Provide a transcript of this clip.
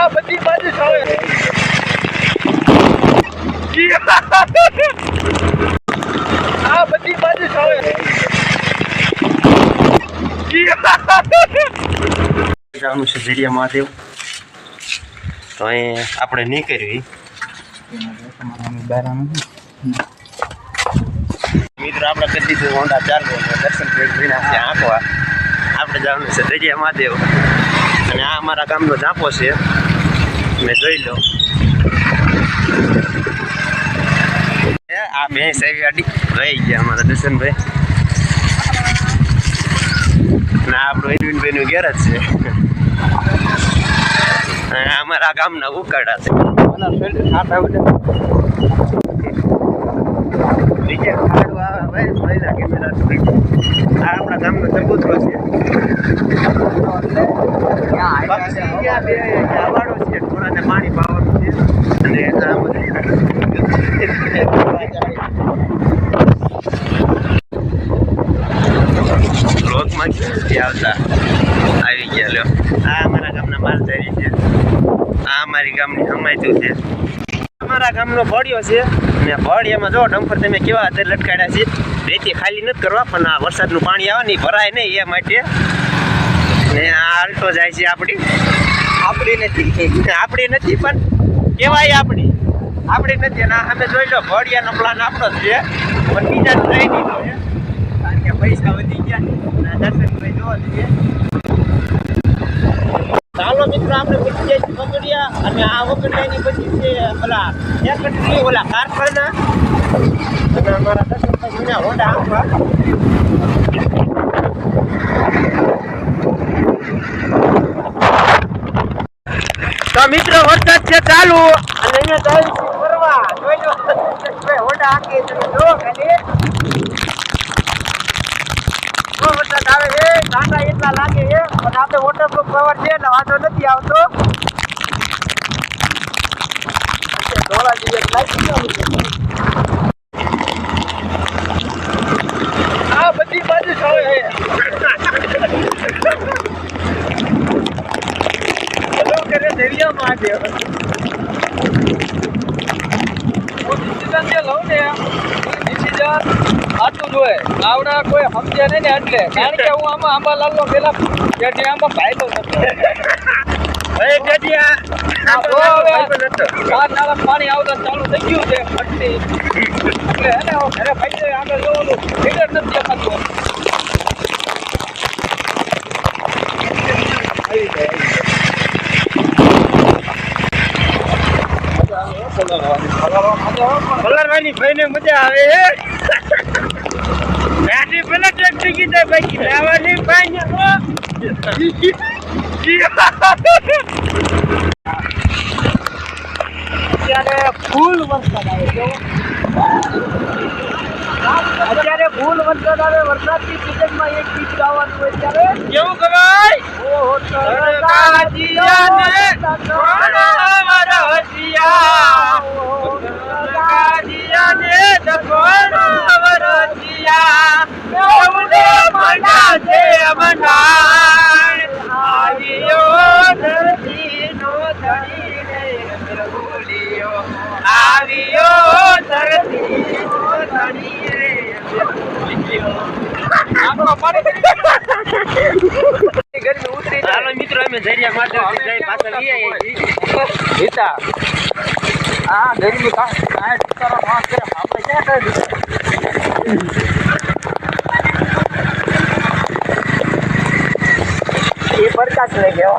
આ બધી બાજુ આવે આ બધી બાજુ આવે જવાનું છે ઝરિયા મહાદેવ તો અહીં આપણે નીકળવી મિત્રો આપણે કરી દીધું હોન્ડા ચાલુ દર્શન કરીને આંકવા આપણે જવાનું છે ઝરિયા મહાદેવ અને આ અમારા ગામનો ઝાંપો છે મેં જોઈ લો આ બે સાહેબ ગાડી રહી ગયા અમારા દર્શનભાઈ ના આપણું અરવિંદભાઈનું ગેરેજ છે અમારા ગામના ઉકાળા છે આપણા ગામનો ચબૂતરો છે થોડાને પાણી પાવાનું છે અને રોગમાં આવતા આવી ગયા લ્યો આ અમારા ગામના માલધારી છે આ અમારી ગામની હમાયતું છે અમારા ગામનો ભળિયો છે અને ભળિયામાં જો ડમ્પર તમે કેવા અત્યારે લટકાડ્યા છે રેતી ખાલી નથી કરવા પણ આ વરસાદનું પાણી આવે ને ભરાય નહીં એ માટે ને આ આલ્ટો જાય છે આપણી નથી પણ કેવાય આપણી નથી અને અમે જોઈ લો ભળિયાનો પ્લાન આપણો જ છે પણ બીજા લઈ દીધો છે કારણ કે પૈસા વધી ગયા દર્શનભાઈ જોવા જઈએ ચાલો મિત્રો આપણે પૂછી જઈએ વગડિયા અને આ વગડિયાની પછી છે ઓલા એકટલી ઓલા કારખાના અને અમારા દર્શનભાઈ જૂના હોન્ડા આંખવા તો મિત્રો વરસાદ છે ચાલુ અને અહીંયા જાય ફરવા જોઈ લો હોન્ડા આંખી તમે જો ખાલી વરસાદ આવે છે કાંટા એટલા લાગે છે પણ આપણે વોટરપ્રૂફ કવર છે એટલે વાંધો નથી આવતો ધોળા દિવસ આ બધી બાજુ આવે છે દરિયામાં આજે હું ડિસિઝન જે લઉં ને ડિસિઝન આટલું જોઈએ આવડા કોઈ સમજ્યા નહીં ને એટલે કારણ કે હું આમાં આંબાલાલનો પેલા જેથી આમાં ફાયદો નતો પાણી આવતા ચાલુ થઈ ગયું છે ફટતી એટલે હે ને ઘરે ફાયદો આગળ જોવાનું ફિગર નથી દેખાતું કલરવાની ભાઈને મજા આવે ગાડી પેલા ટ્રેક થઈ જાય બાકી લાવવાની ભાઈ અત્યારે ફૂલ વરસાદ આવે અત્યારે ફૂલ વરસાદ આવે વરસાદની સિઝનમાં એક ગીત ગાવાનું હોય ત્યારે કેવું ગવાય ઓહો મિત્રો અમે ઝરિયા માટે પાછળ જીતા હા ગરમી આપણે ક્યાં કરી એ પ્રકાશ લઈ ગયો